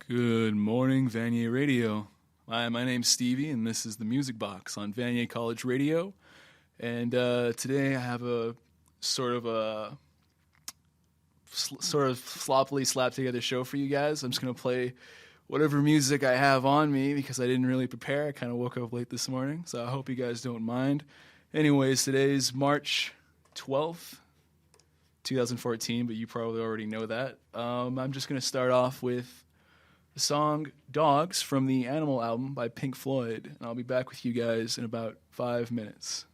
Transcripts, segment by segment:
Good morning, Vanier Radio. Hi, my name's Stevie, and this is the Music Box on Vanier College Radio. And today I have a sort of sloppily slapped together show for you guys. I'm just gonna play whatever music I have on me because I didn't really prepare. I kind of woke up late this morning, so I hope you guys don't mind. Anyways, today's March 12th, 2014, but you probably already know that. I'm just gonna start off with the song Dogs from the Animal album by Pink Floyd, and I'll be back with you guys in about 5 minutes.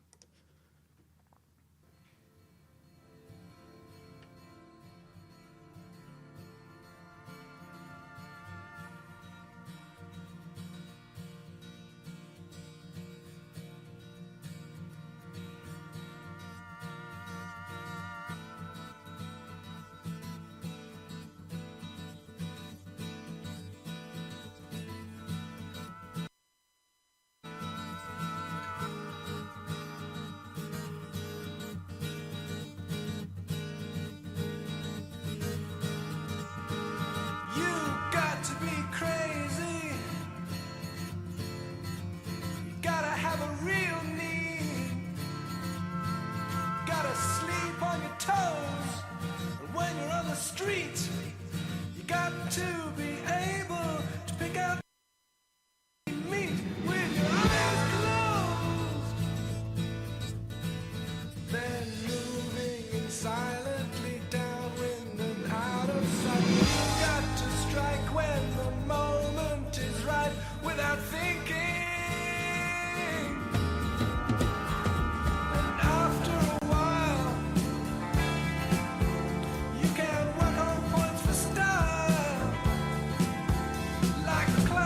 Like a cloud.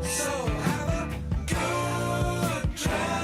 So have a good drive.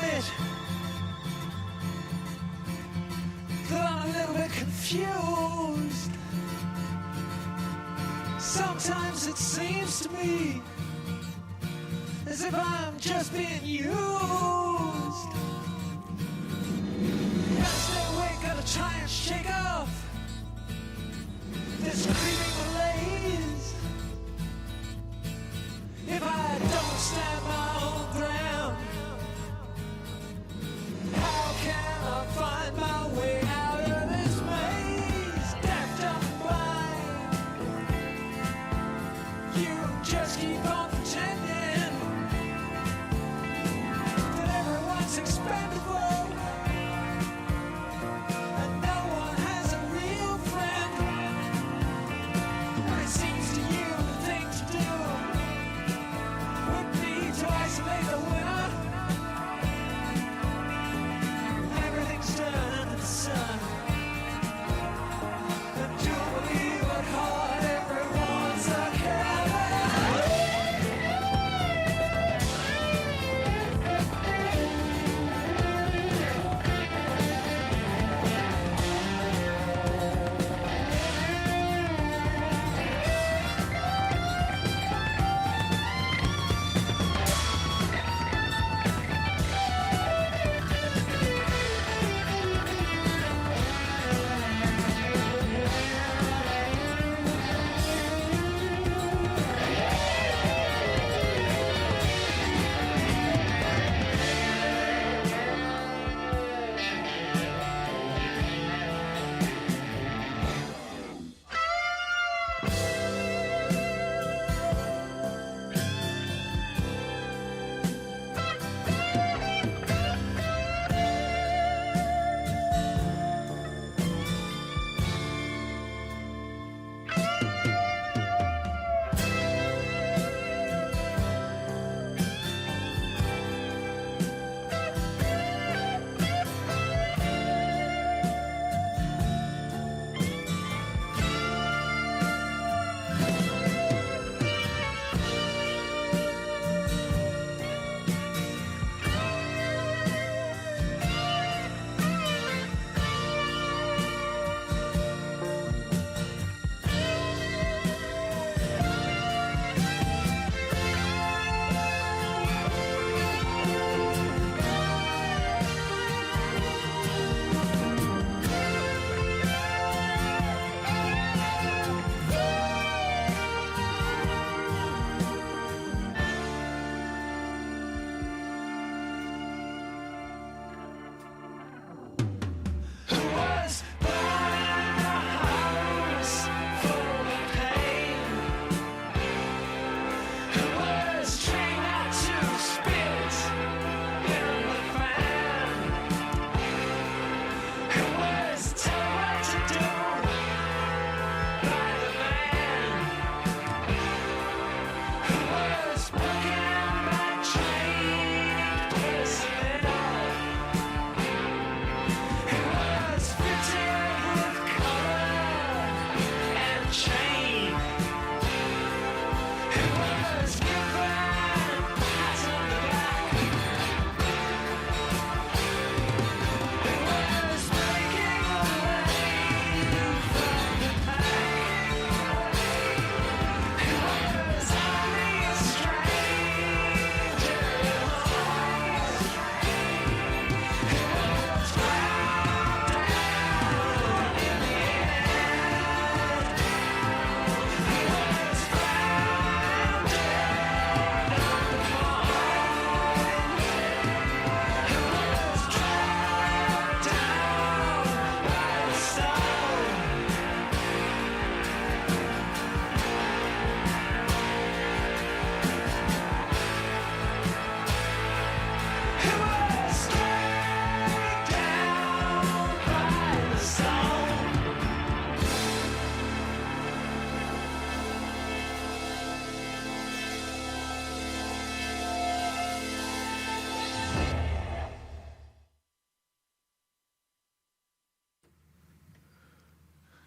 admit that I'm a little bit confused. Sometimes it seems to me as if I'm just being used. Gotta stay awake, gotta try and shake off this creeping malaise. If I don't stand my own ground, how can I find my way out of this maze? Deaf, dumb, blind, you just keep on pretending that everyone's expendable and no one has a real friend. But it seems to you the thing to do would be to isolate the winner. Everything's done under the sun. And do believe at heart everyone's a coward.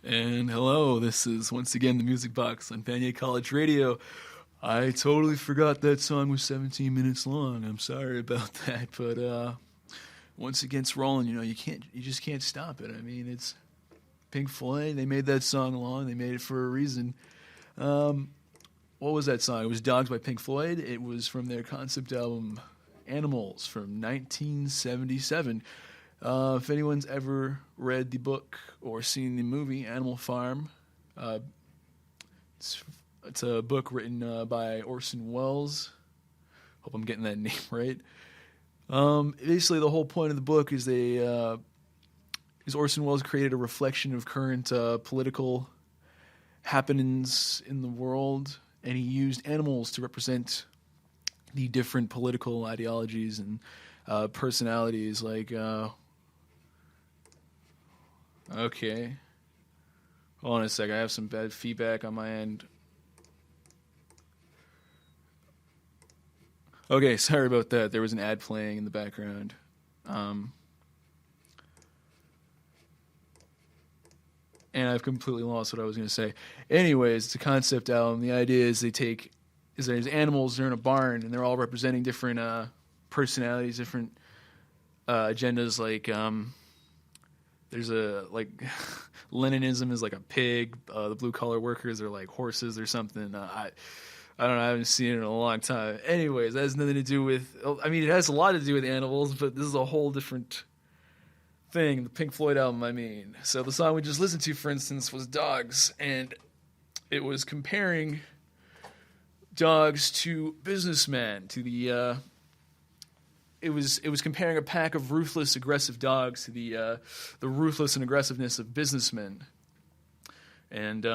And hello, this is once again the Music Box on Vanier College Radio. I totally forgot that song was 17 minutes long. I'm sorry about that, but once it gets rolling, you just can't stop it. I mean, it's Pink Floyd. They made that song long. They made it for a reason. What was that song? It was Dogs by Pink Floyd. It was from their concept album Animals from 1977. If anyone's ever read the book or seen the movie Animal Farm, it's a book written by Orson Welles. Hope I'm getting that name right. Basically, the whole point of the book is Orson Welles created a reflection of current political happenings in the world, and he used animals to represent the different political ideologies and personalities. Like, okay, hold on a sec. I have some bad feedback on my end. Okay, sorry about that. There was an ad playing in the background. And I've completely lost what I was going to say. Anyways, it's a concept album. The idea is there's animals, they're in a barn, and they're all representing different personalities, different agendas. Like, there's Leninism is like a pig. The blue-collar workers are like horses or something. I don't know. I haven't seen it in a long time. Anyways, that has nothing to do with... I mean, it has a lot to do with animals, but this is a whole different thing. The Pink Floyd album, I mean. So the song we just listened to, for instance, was Dogs, and it was comparing dogs to businessmen, to the... It was comparing a pack of ruthless, aggressive dogs to the ruthless and aggressiveness of businessmen. And...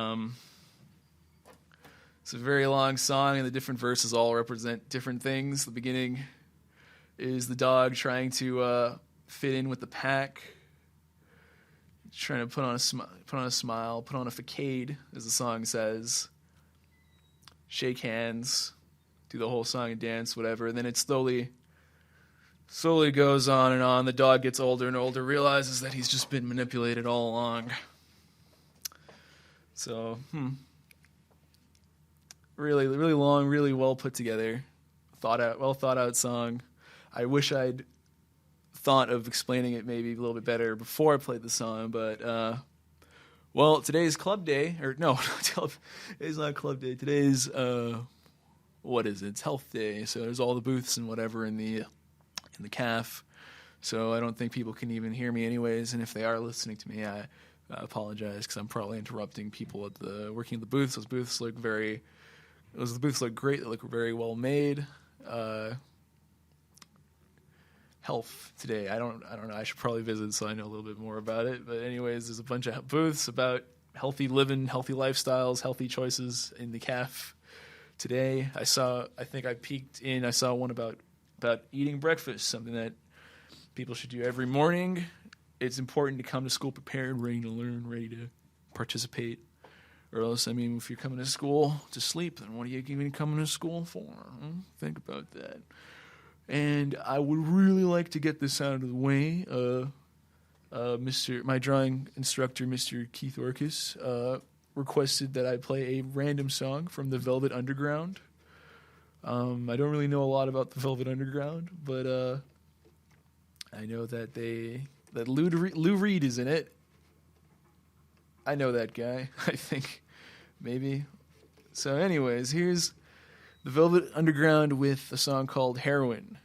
it's a very long song, and the different verses all represent different things. The beginning is the dog trying to fit in with the pack, trying to put on a smile, put on a facade, as the song says, shake hands, do the whole song and dance, whatever. And then it slowly goes on and on. The dog gets older and older, realizes that he's just been manipulated all along. So, Really, really long, really well put together, well thought out song. I wish I'd thought of explaining it maybe a little bit better before I played the song, but well, today's club day, or no, today's not club day. Today's what is it? It's health day. So there's all the booths and whatever in the calf. So I don't think people can even hear me anyways, and if they are listening to me, I apologize because I'm probably interrupting people working at the booths. Those booths look great. They look very well made. Health today. I don't know. I should probably visit so I know a little bit more about it. But anyways, there's a bunch of booths about healthy living, healthy lifestyles, healthy choices in the calf today. I saw one about eating breakfast, something that people should do every morning. It's important to come to school prepared, ready to learn, ready to participate. Or else, I mean, if you're coming to school to sleep, then what are you even coming to school for? Think about that. And I would really like to get this out of the way. My drawing instructor, Mr. Keith Orcus, requested that I play a random song from the Velvet Underground. I don't really know a lot about the Velvet Underground, but I know that Lou Reed is in it. I know that guy, I think, maybe. So anyways, here's the Velvet Underground with a song called Heroin.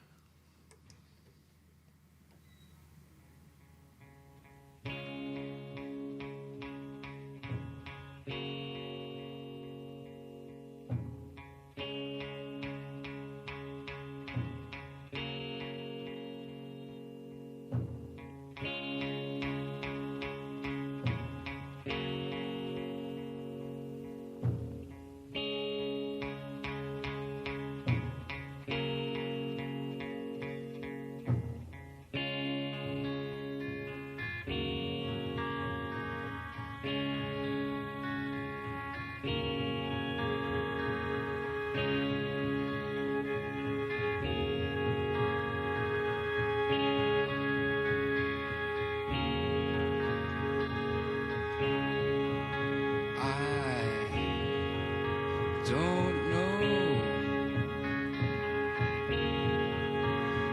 Don't know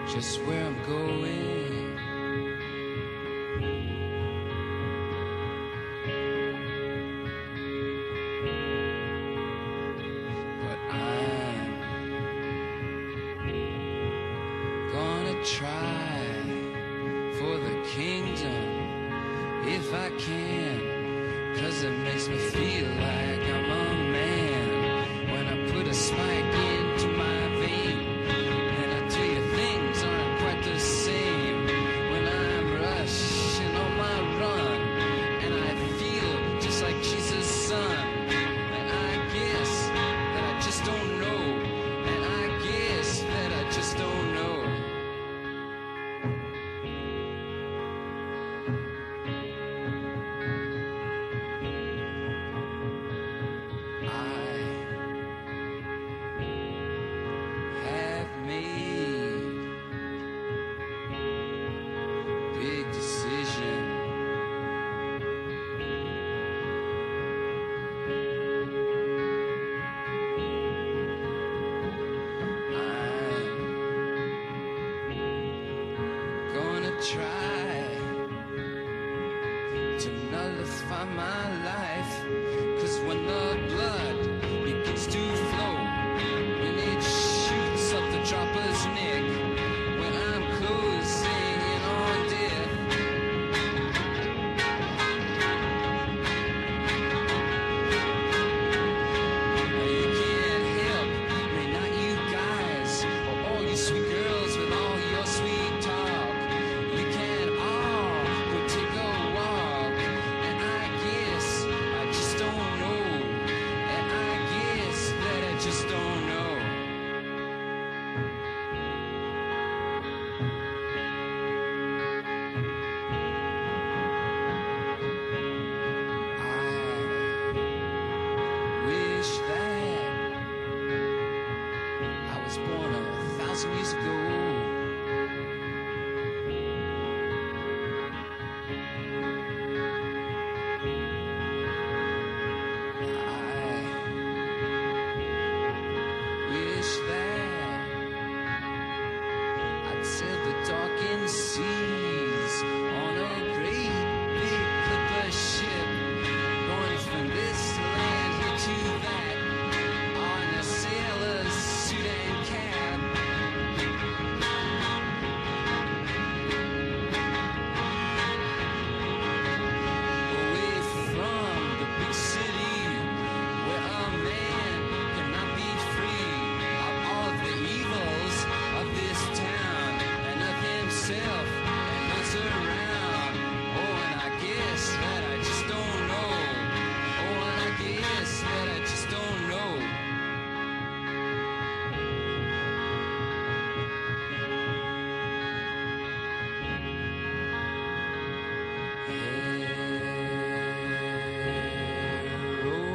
just where I'm going. gonna try for the kingdom if I can, 'cause it makes me feel like I'm a man when I put a spike into my vein. And I tell you things aren't quite the same when I'm rushing on my run, and I feel just like Jesus' son. And I guess that I just don't know, and I guess that I just don't know. Have made big decision. I'm gonna try to nullify my life, 'cause when the blood begins to flow, when it shoots up the dropper's neck, when I'm closing in on death, now you can't help me, not you guys, or all you sweet girls with all your sweet talk. You can all go take a walk, and I guess I just don't know, and I guess that I just don't know. I wish that I was born 1,000 years ago. I wish that I'd sail the darkened seas on a great big clipper ship, going from this land here to that, on a sailor's suit and cap. Away from the big city, where a man cannot be free of all of the evils of this town, and of himself and those around. Oh, and I guess that I just don't know. Oh, and I guess that I just don't know.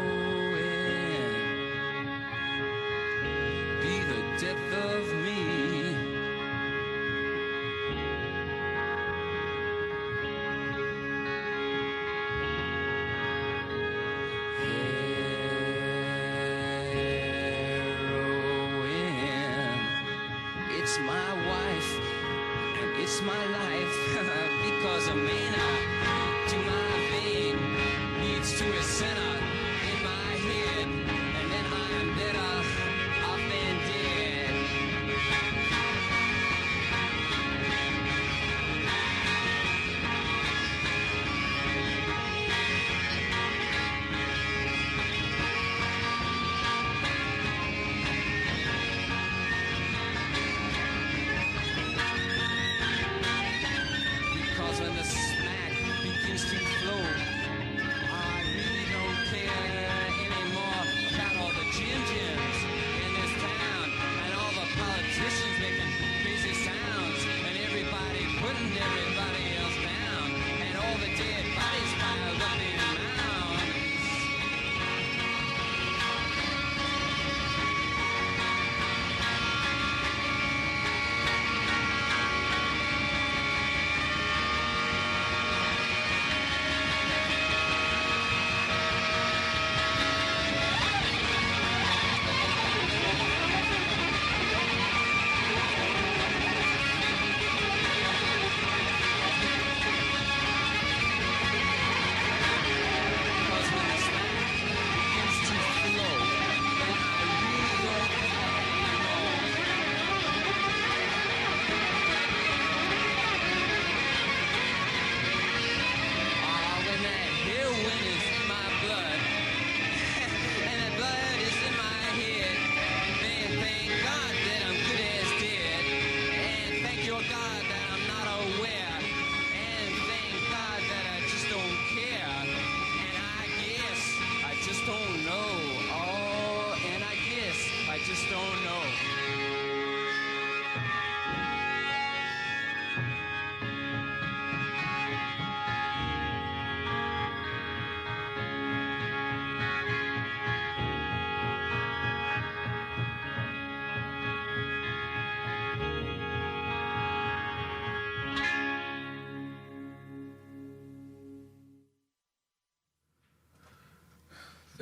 Heroin, be the death of me. Heroin, it's my wife and it's my life, because a mana to my vein leads to a center in my head, and then I'm better off than dead. Because when the smack begins to flow, I really don't care.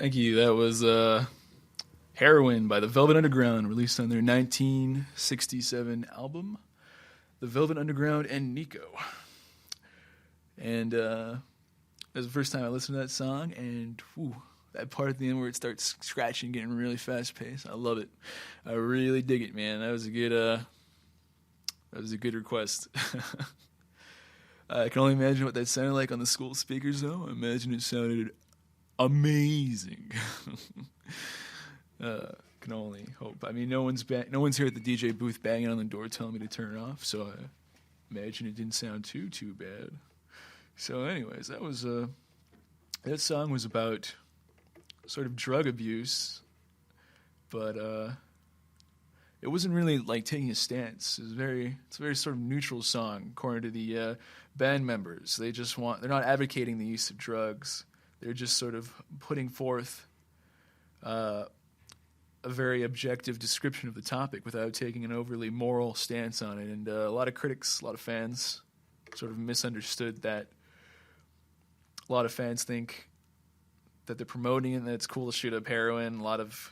Thank you. That was Heroin by the Velvet Underground, released on their 1967 album, The Velvet Underground and Nico. And that was the first time I listened to that song, and that part at the end where it starts scratching, getting really fast paced. I love it. I really dig it, man. That was a good request. I can only imagine what that sounded like on the school speakers, though. I imagine it sounded amazing. Can only hope. I mean, no one's here at the DJ booth banging on the door telling me to turn it off, so I imagine it didn't sound too bad. So, anyways, that song was about sort of drug abuse, but it wasn't really like taking a stance. It's a very sort of neutral song, according to the band members. They're not advocating the use of drugs. They're just sort of putting forth a very objective description of the topic without taking an overly moral stance on it. And a lot of critics, a lot of fans sort of misunderstood that. A lot of fans think that they're promoting it and that it's cool to shoot up heroin. A lot of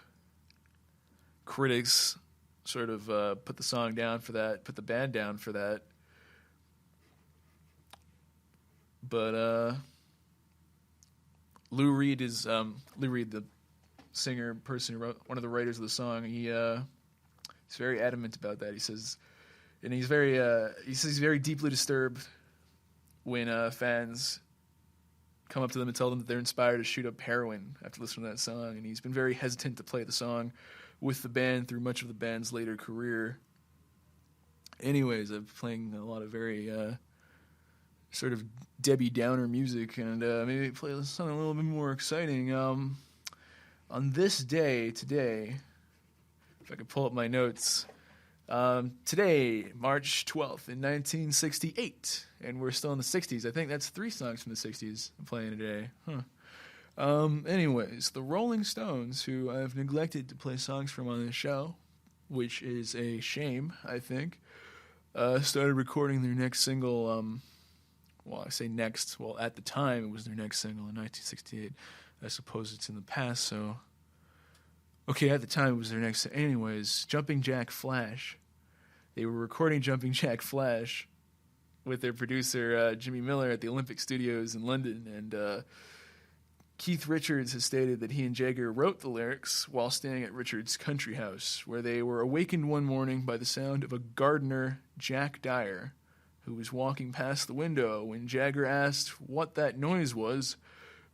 critics sort of put the song down for that, put the band down for that. But Lou Reed, the singer person who wrote, one of the writers of the song, he's very adamant about that. He says he's very deeply disturbed when fans come up to them and tell them that they're inspired to shoot up heroin after listening to that song, and he's been very hesitant to play the song with the band through much of the band's later career. Anyways, I'm playing a lot of very sort of Debbie Downer music, and maybe play something a little bit more exciting. On this day, today, if I could pull up my notes, today, March 12th in 1968, and we're still in the 60s. I think that's 3 songs from the 60s I'm playing today. Anyways, the Rolling Stones, who I've neglected to play songs from on this show, which is a shame, I think, started recording their next single, well, I say next, well, at the time it was their next single in 1968. I suppose it's in the past, so... Okay, at the time it was their next... Anyways, Jumping Jack Flash. They were recording Jumping Jack Flash with their producer, Jimmy Miller, at the Olympic Studios in London, and Keith Richards has stated that he and Jagger wrote the lyrics while staying at Richards' country house, where they were awakened one morning by the sound of a gardener, Jack Dyer, who was walking past the window. When Jagger asked what that noise was,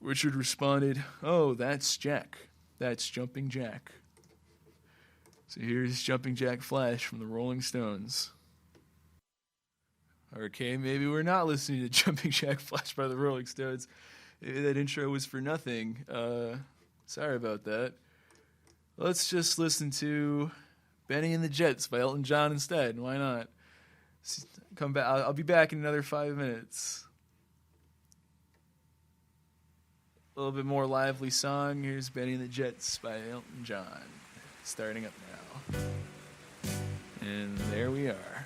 Richard responded, "Oh, that's Jack. That's Jumping Jack." So here's Jumping Jack Flash from the Rolling Stones. Okay, maybe we're not listening to Jumping Jack Flash by the Rolling Stones. Maybe that intro was for nothing. Sorry about that. Let's just listen to Benny and the Jets by Elton John instead. Why not? Come back. I'll be back in another 5 minutes. A little bit more lively song. Here's Benny and the Jets by Elton John. Starting up now. And there we are.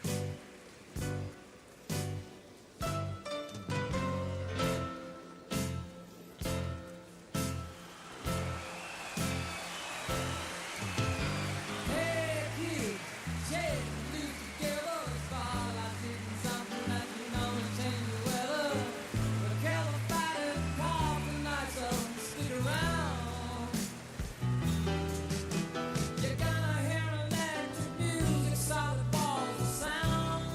You're gonna hear electric music, solid balls of sound.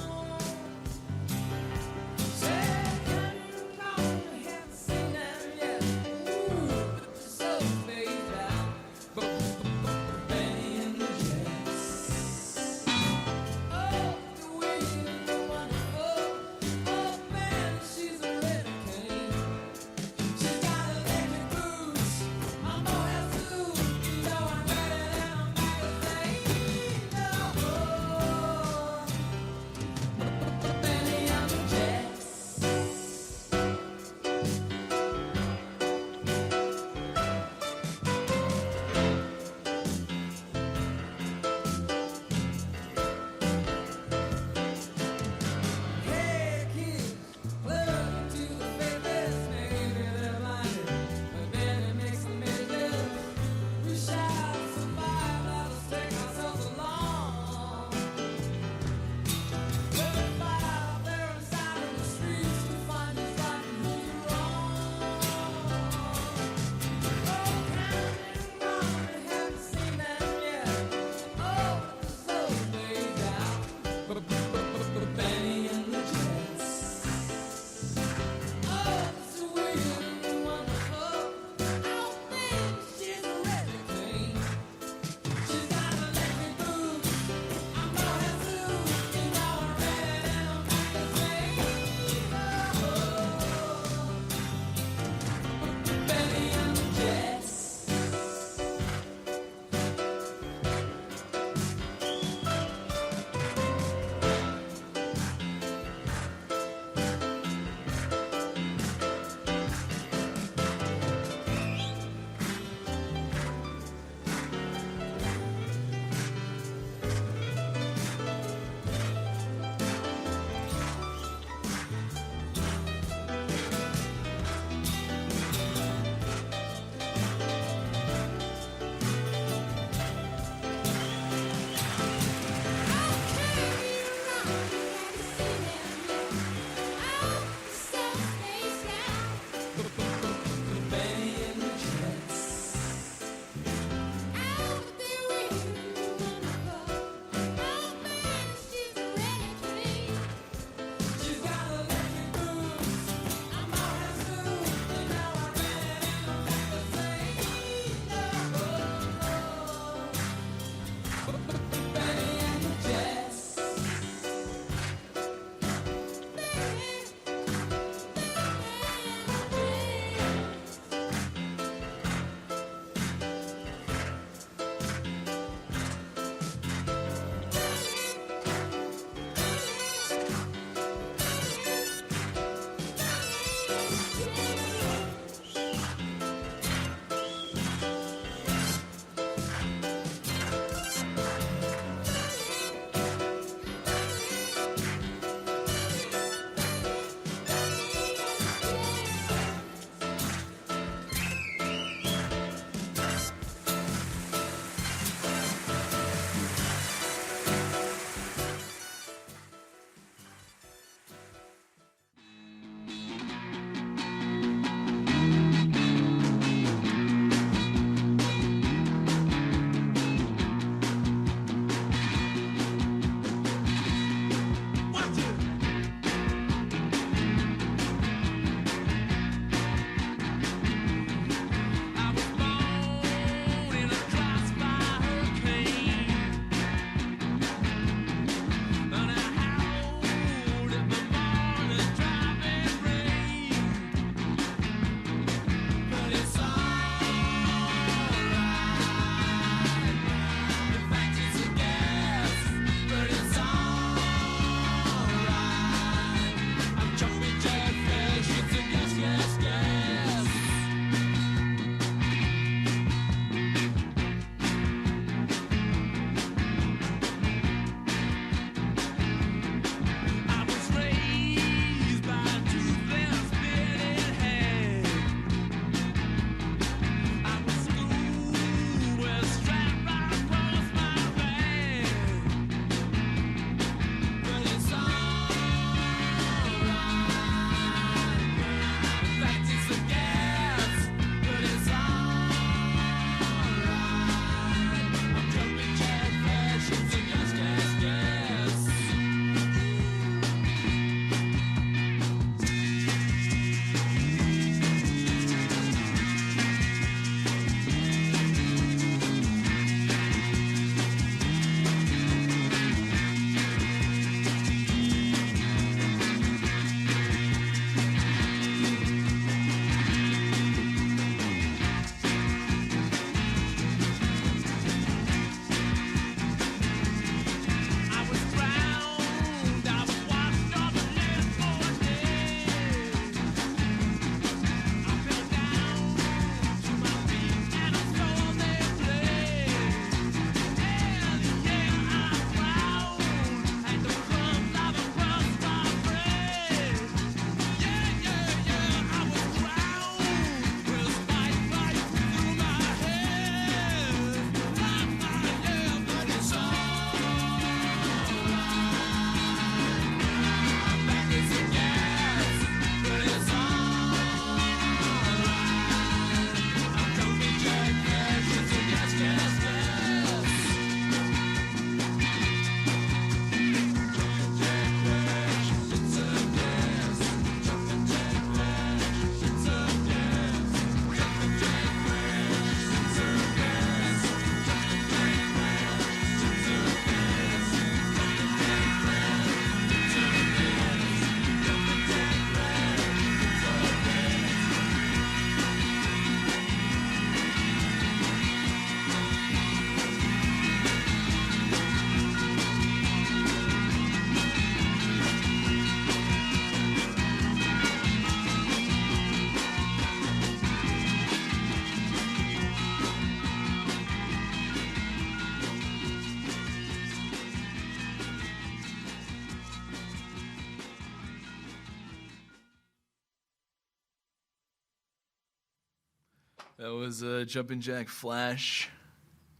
That was Jumpin' Jack Flash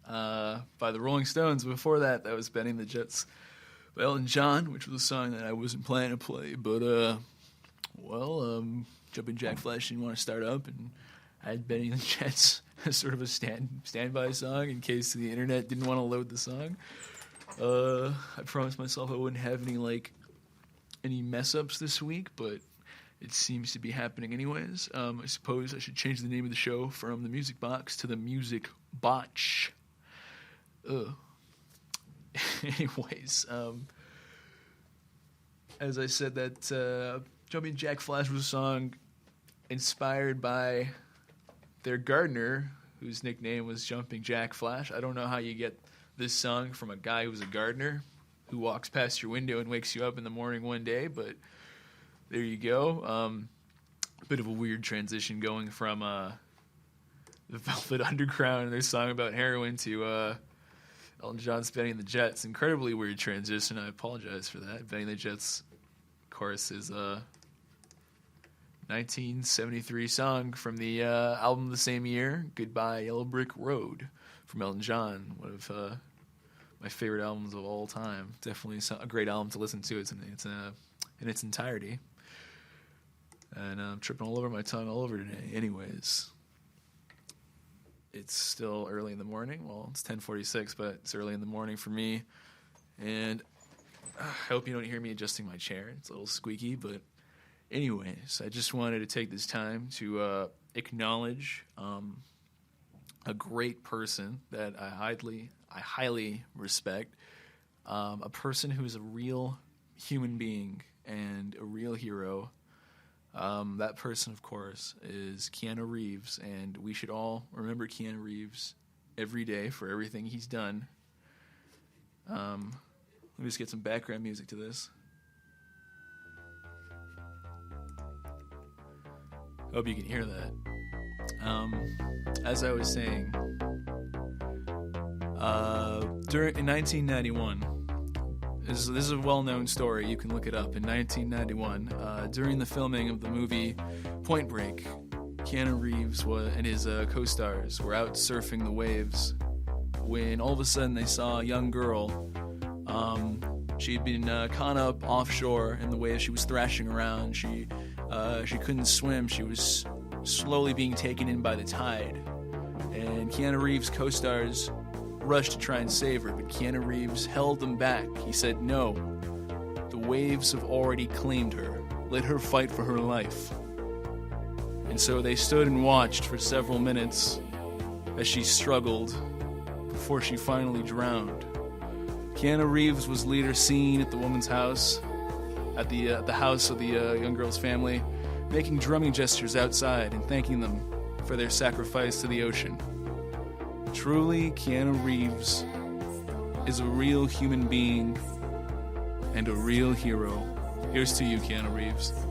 by the Rolling Stones. Before that, that was Benny the Jets by Elton John, which was a song that I wasn't planning to play. But, Jumpin' Jack Flash didn't want to start up, and I had Benny the Jets as sort of a standby song in case the internet didn't want to load the song. I promised myself I wouldn't have any mess-ups this week, but it seems to be happening anyways. I suppose I should change the name of the show from the Music Box to the Music Botch. Anyways, as I said, that Jumping Jack Flash was a song inspired by their gardener, whose nickname was Jumping Jack Flash. I don't know how you get this song from a guy who's a gardener who walks past your window and wakes you up in the morning one day, but there you go. A bit of a weird transition going from the Velvet Underground and their song about heroin to Elton John's Benny and the Jets. Incredibly weird transition. I apologize for that. Benny and the Jets, of course, is a 1973 song from the album the same year, Goodbye Yellow Brick Road, from Elton John, one of my favorite albums of all time. Definitely a great album to listen to. It's in its entirety. And I'm tripping all over my tongue all over today. Anyways, it's still early in the morning. Well, it's 10:46, but it's early in the morning for me. And I hope you don't hear me adjusting my chair. It's a little squeaky, but anyways, I just wanted to take this time to acknowledge a great person that I highly respect, a person who is a real human being and a real hero. That person, of course, is Keanu Reeves, and we should all remember Keanu Reeves every day for everything he's done. Let me just get some background music to this. Hope you can hear that. As I was saying, in 1991, this is a well-known story. You can look it up. In 1991, during the filming of the movie Point Break, Keanu Reeves and his co-stars were out surfing the waves when all of a sudden they saw a young girl. She'd been caught up offshore in the waves. She was thrashing around. She couldn't swim. She was slowly being taken in by the tide. And Keanu Reeves' co-stars rushed to try and save her, but Keanu Reeves held them back. He said, "No, the waves have already claimed her. Let her fight for her life." And so they stood and watched for several minutes as she struggled before she finally drowned. Keanu Reeves was later seen at the woman's house, at the house of the young girl's family, making drumming gestures outside and thanking them for their sacrifice to the ocean. Truly, Keanu Reeves is a real human being and a real hero. Here's to you, Keanu Reeves. Real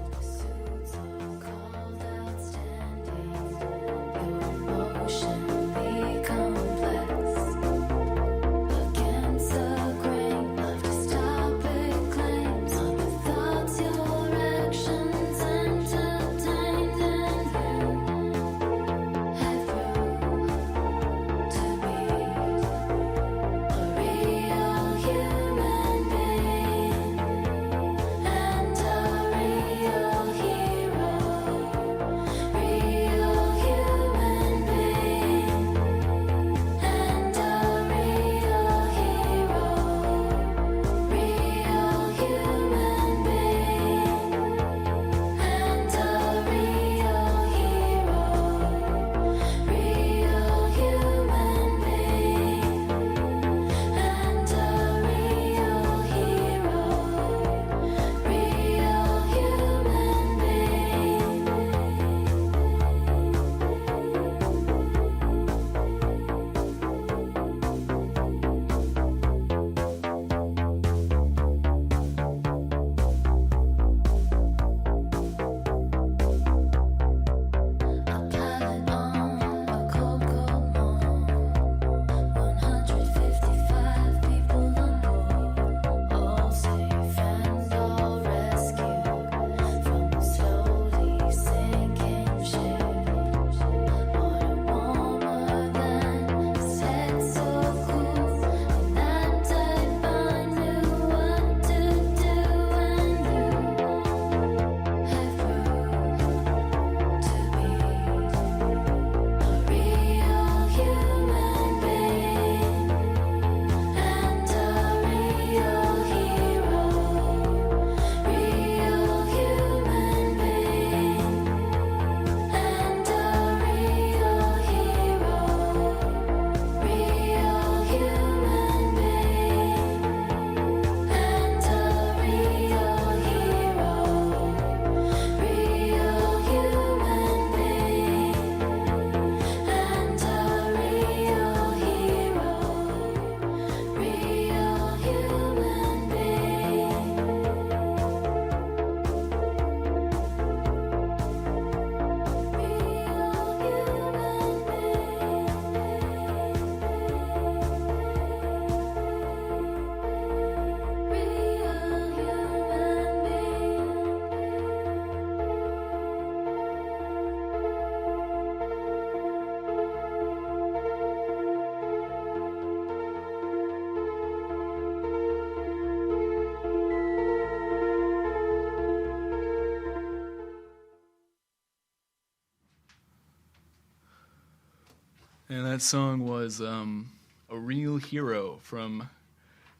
And that song was A Real Hero from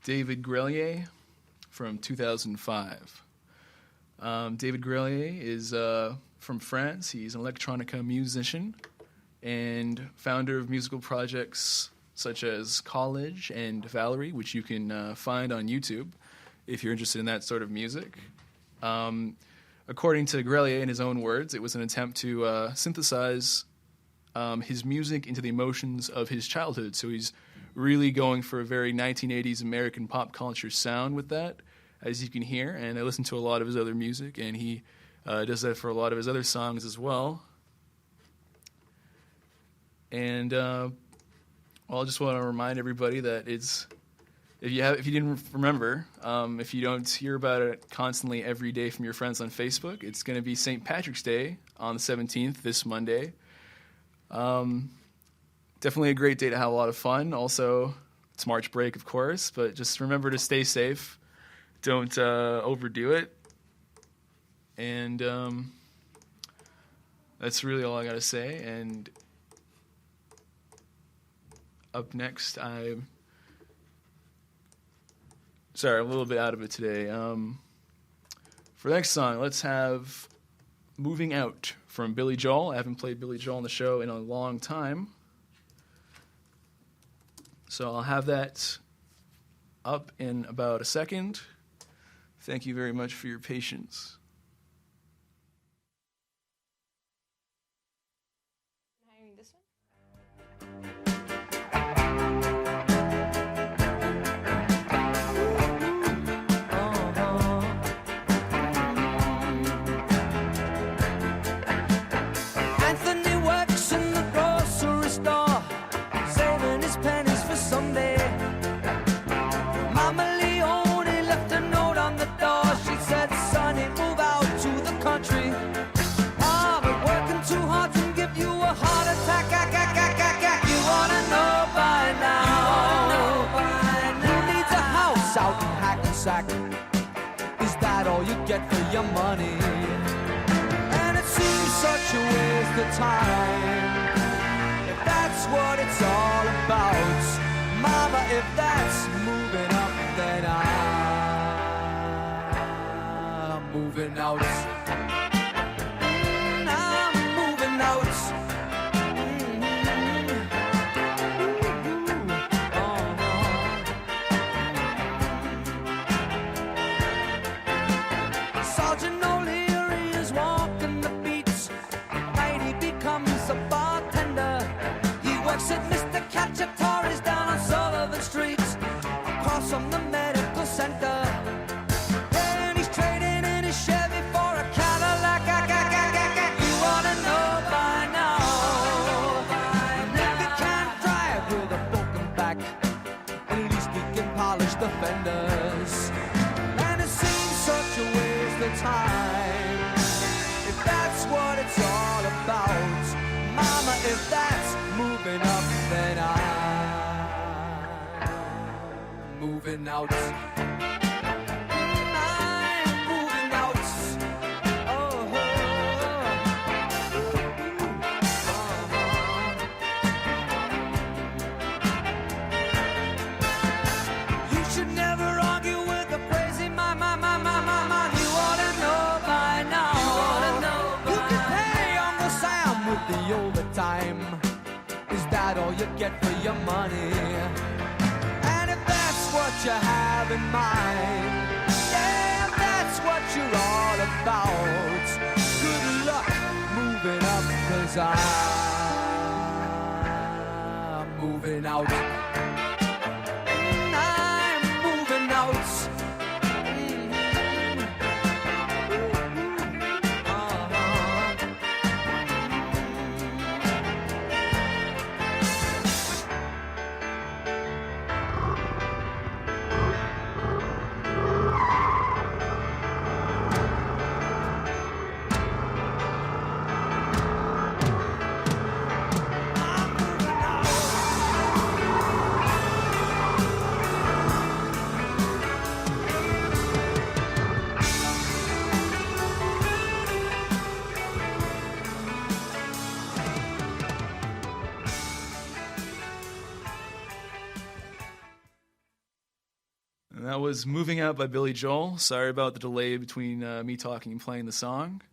David Grelier from 2005. David Grelier is from France. He's an electronica musician and founder of musical projects such as College and Valerie, which you can find on YouTube if you're interested in that sort of music. According to Grelier, in his own words, it was an attempt to synthesize his music into the emotions of his childhood. So he's really going for a very 1980s American pop culture sound with that, as you can hear. And I listen to a lot of his other music, and he does that for a lot of his other songs as well. And I just want to remind everybody that if you didn't remember, if you don't hear about it constantly every day from your friends on Facebook, it's going to be St. Patrick's Day on the 17th, this Monday. Definitely a great day to have a lot of fun. Also, it's March break, of course, but just remember to stay safe. Don't overdo it. And that's really all I got to say. And up next, I'm a little bit out of it today. For the next song, let's have Moving Out from Billy Joel. I haven't played Billy Joel on the show in a long time. So I'll have that up in about a second. Thank you very much for your patience. Hiring this one? Anthony works in the grocery store, saving his pennies for someday. Mama Leone left a note on the door. She said, "Sonny, move out to the country. Ah, but working too hard can give you a heart attack. You wanna know by now? Who needs a house out in Hackensack? Is that all you get for your money? And it seems such a waste of time. If that's what it's all about, Mama, if that's moving up, then I'm moving out. I'm moving out. Sergeant O'Leary is walking the beats. Night he becomes a bartender. He works at Mr. Cacciatore's down on Sullivan Street, across from the medical center. And he's trading in his Chevy for a Cadillac. You wanna know by now? If he can't drive with a broken back, at least he can polish the fenders. And it seems such a waste of time. If that's what it's all about, Mama, if that's moving up, then I'm moving out. I'm moving out. Oh, you should never argue with a crazy man. You ought to know by now. You can pay Uncle Sam with the overtime. Is that all you get for your money? And if that's what you have in mind, yeah, if that's what you're all about, good luck moving up, 'cause I'm moving out. I'm moving out. that was Moving Out by Billy Joel. Sorry about the delay between me talking and playing the song.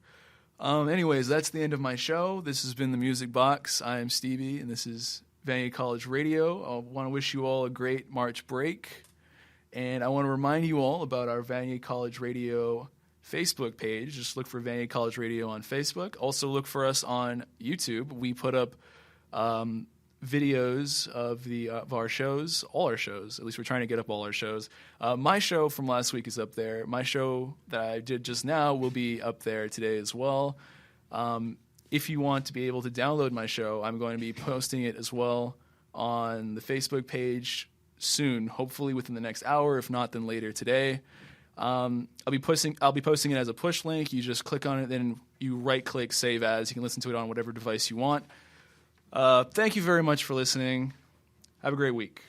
Anyways, that's the end of my show. This has been The Music Box. I am Stevie, and this is Vanier College Radio. I want to wish you all a great March break. And I want to remind you all about our Vanier College Radio Facebook page. Just look for Vanier College Radio on Facebook. Also look for us on YouTube. We put up videos of our shows, all our shows. At least we're trying to get up all our shows. My show from last week is up there. My show that I did just now will be up there today as well. If you want to be able to download my show, I'm going to be posting it as well on the Facebook page soon, hopefully within the next hour. If not, then later today. I'll be posting it as a push link. You just click on it, then you right-click Save As. You can listen to it on whatever device you want. Thank you very much for listening. Have a great week.